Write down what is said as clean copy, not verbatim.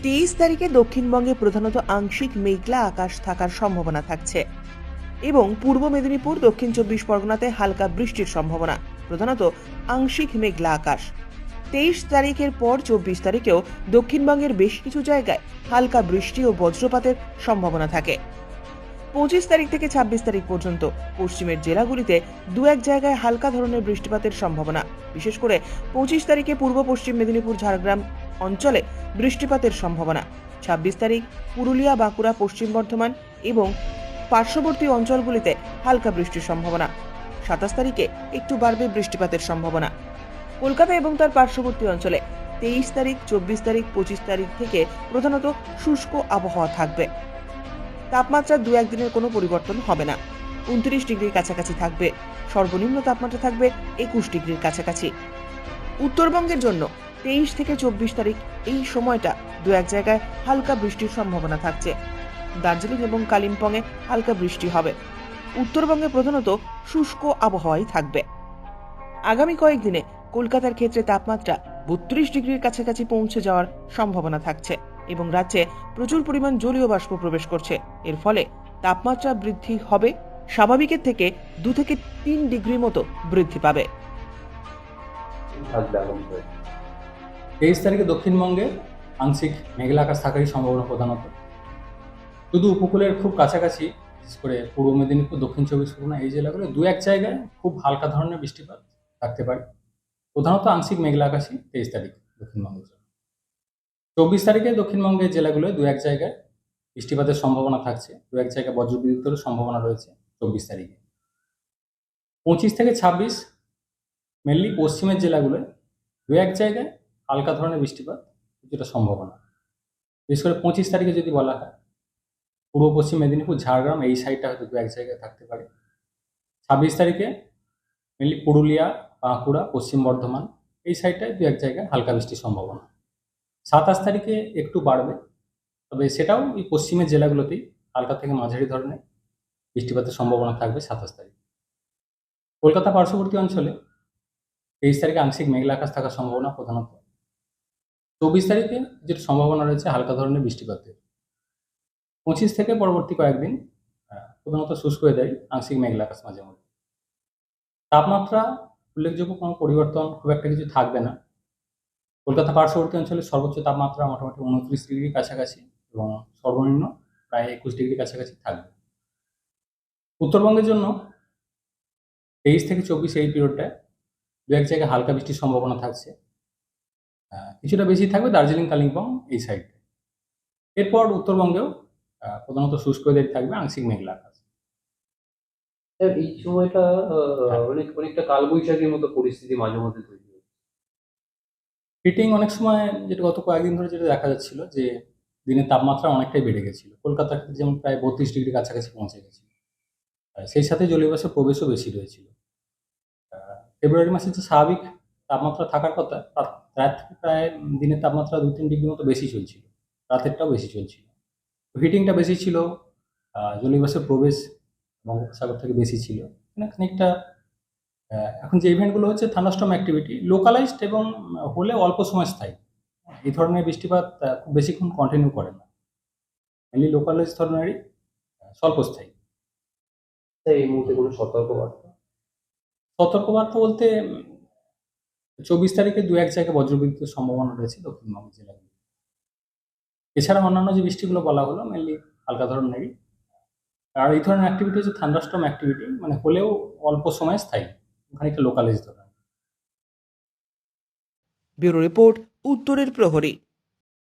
23 তারিখে দক্ষিণবঙ্গে প্রধানত আংশিক মেঘলা আকাশ থাকার সম্ভাবনা থাকছে এবং পূর্ব মেদিনীপুর, দক্ষিণ 24 পরগনাতে হালকা বৃষ্টির সম্ভাবনা, প্রধানত আংশিক মেঘলা আকাশ। 23 তারিখের পর 24 তারিখেও দক্ষিণবঙ্গের বেশ কিছু জায়গায় হালকা বৃষ্টি ও বজ্রপাতের সম্ভাবনা থাকে। 25 তারিখ থেকে 26 তারিখ পর্যন্ত পশ্চিমের জেলাগুলিতে দু এক জায়গায় হালকা ধরনের বৃষ্টিপাতের সম্ভাবনা, বিশেষ করে 25 তারিখে পূর্ব পশ্চিম মেদিনীপুর, ঝাড়গ্রাম অঞ্চলে বৃষ্টিপাতের সম্ভাবনা। 26 তারিখ পুরুলিয়া, বাঁকুড়া, পশ্চিম বর্ধমান এবং পার্শ্ববর্তী অঞ্চলগুলিতে হালকা বৃষ্টির সম্ভাবনা। 27 তারিখে একটু বাড়বে বৃষ্টিপাতের সম্ভাবনা। কলকাতা এবং তার পার্শ্ববর্তী অঞ্চলে 23 তারিখ, 24 তারিখ, 25 তারিখ থেকে প্রধানত শুষ্ক আবহাওয়া থাকবে। তাপমাত্রা দু একদিনের কোনো পরিবর্তন হবে না। 29 ডিগ্রির কাছাকাছি থাকবে। সর্বনিম্ন তাপমাত্রা থাকবে 21 ডিগ্রির কাছাকাছি। উত্তরবঙ্গের জন্য 23 থেকে 24 তারিখ এই সময়টা দু এক জায়গায় হালকা বৃষ্টির সম্ভাবনা থাকছে। দার্জিলিং এবং কালিম্পংয়ে হালকা বৃষ্টি হবে। উত্তরবঙ্গে প্রধানত শুষ্ক আবহাওয়াই থাকবে। আগামী কয়েকদিনে কলকাতার ক্ষেত্রে তাপমাত্রা 32 ডিগ্রির কাছাকাছি পৌঁছে যাওয়ার সম্ভাবনা থাকছে এবং রাজ্যে প্রচুর পরিমাণ জলীয় বাষ্প প্রবেশ করছে। এর ফলে তাপমাত্রা বৃদ্ধি হবে, স্বাভাবিকের থেকে 2 থেকে 3 ডিগ্রি মতো বৃদ্ধি পাবে। 23 তারিখে দক্ষিণবঙ্গে আংশিক মেঘলা আকাশ থাকারই সম্ভাবনা প্রধানত। শুধু উপকূলের খুব কাছাকাছি, বিশেষ করে পূর্ব মেদিনীপুর, দক্ষিণ 24 পরগনা এই জেলাগুলো দু এক জায়গায় খুব হালকা ধরনের বৃষ্টিপাত থাকতে পারে। প্রধানত আংশিক মেঘলা আকাশই 23 তারিখ দক্ষিণবঙ্গের জন্য। 24 তারিখে দক্ষিণবঙ্গের জেলাগুলোয় দু এক জায়গায় বৃষ্টিপাতের সম্ভাবনা থাকছে, দু এক জায়গায় বজ্রবিদ্যুতেরও সম্ভাবনা রয়েছে 24 তারিখে। 25 থেকে 26 মেনলি পশ্চিমের জেলাগুলোয় দু এক জায়গায় হালকা ধরনের বৃষ্টিপাত কিছুটা সম্ভাবনা। বিশেষ করে 25 তারিখে যদি বলা হয়, পূর্ব পশ্চিম মেদিনীপুর, ঝাড়গ্রাম এই সাইডটা হয়তো দু এক জায়গায় থাকতে পারে। 26 তারিখে মেনলি পুরুলিয়া, বাঁকুড়া, পশ্চিম বর্ধমান এই সাইডটায় দু এক জায়গায় হালকা বৃষ্টির সম্ভাবনা। 27 তারিখে একটু বাড়বে, তবে সেটাও এই পশ্চিমের জেলাগুলোতেই হালকা থেকে মাঝারি ধরনের বৃষ্টিপাতের সম্ভাবনা থাকবে 27 তারিখ। কলকাতা পার্শ্ববর্তী অঞ্চলে 23 তারিখে আংশিক মেঘলা আকাশ থাকার সম্ভাবনা প্রধানত। 24 তারিখে যেটা সম্ভাবনা রয়েছে হালকা ধরনের বৃষ্টিপাতের। 25 থেকে পরবর্তী কয়েকদিন প্রধানত শুষ্ক ওয়েদারই, আংশিক মেঘলা আকাশ মাঝে মধ্যে। তাপমাত্রা উল্লেখযোগ্য কোনো পরিবর্তন খুব একটা কিছু থাকবে না। কলকাতা পার্শ্ববর্তী অঞ্চলে সর্বোচ্চ তাপমাত্রা মোটামুটি 29 ডিগ্রির কাছাকাছি এবং সর্বনিম্ন প্রায় 21 ডিগ্রির কাছাকাছি থাকবে। উত্তরবঙ্গের জন্য 23 থেকে 24 এই পিরিয়ডটায় দু এক জায়গায় হালকা বৃষ্টির সম্ভাবনা থাকছে। কিছুটা বেশি থাকবে দার্জিলিং, কালিম্পং এই সাইডে। এরপর উত্তরবঙ্গেও প্রধানত শুষ্ক ওয়েদার থাকবে, আংশিক মেঘলা আকাশ। স্যার, এই সময়টা অনেকটা কালবৈশাখীর মতো পরিস্থিতি মাঝে মধ্যে তৈরি হয়। হিটিং অনেক সময়, যেটা গত কয়েকদিন ধরে যেটা দেখা যাচ্ছিল, যে দিনের তাপমাত্রা অনেকটাই বেড়ে গেছিল। কলকাতার ক্ষেত্রে যেমন প্রায় 32 ডিগ্রি কাছাকাছি পৌঁছে গেছিল। সেই সাথে জলীয় বাষ্পের প্রবেশও বেশি রয়েছিল। ফেব্রুয়ারি মাসে যে স্বাভাবিক তাপমাত্রা থাকার কথা, তার থেকে প্রায় দিনের তাপমাত্রা 2-3 ডিগ্রি মতো বেশি চলছিল, রাতেরটাও বেশি চলছিল। হিটিংটা বেশি ছিল, জলীয় বাষ্পের প্রবেশ বঙ্গোপসাগর থেকে বেশি ছিল। খানিকটা এখন যে ইভেন্টগুলো হচ্ছে থান্ডারস্টর্ম অ্যাক্টিভিটি লোকালাইজড এবং হলে অল্প সময় স্থায়ী। এই ধরনের বৃষ্টিপাত খুব বেশিক্ষণ কন্টিনিউ করে না, মেনলি লোকালাইজ ধরনেরই স্বল্পস্থায়ী। স্যার, এই মুহূর্তে কোনো সতর্কবার্তা বলতে 24 তারিখে দু এক জায়গায় বজ্রবিদ্যুতের সম্ভাবনা রয়েছে দক্ষিণবঙ্গের জেলাগুলো। এছাড়া অন্যান্য যে বৃষ্টিগুলো বলা হলো মেনলি হালকা ধরনেরই। আর এই ধরনের অ্যাক্টিভিটি হচ্ছে থান্ডারস্টর্ম অ্যাক্টিভিটি, মানে হলেও অল্প সময় স্থায়ী, খানিকটা লোকালাইজ ধরনের। ব্যুরো রিপোর্ট, উত্তরের প্রহরী।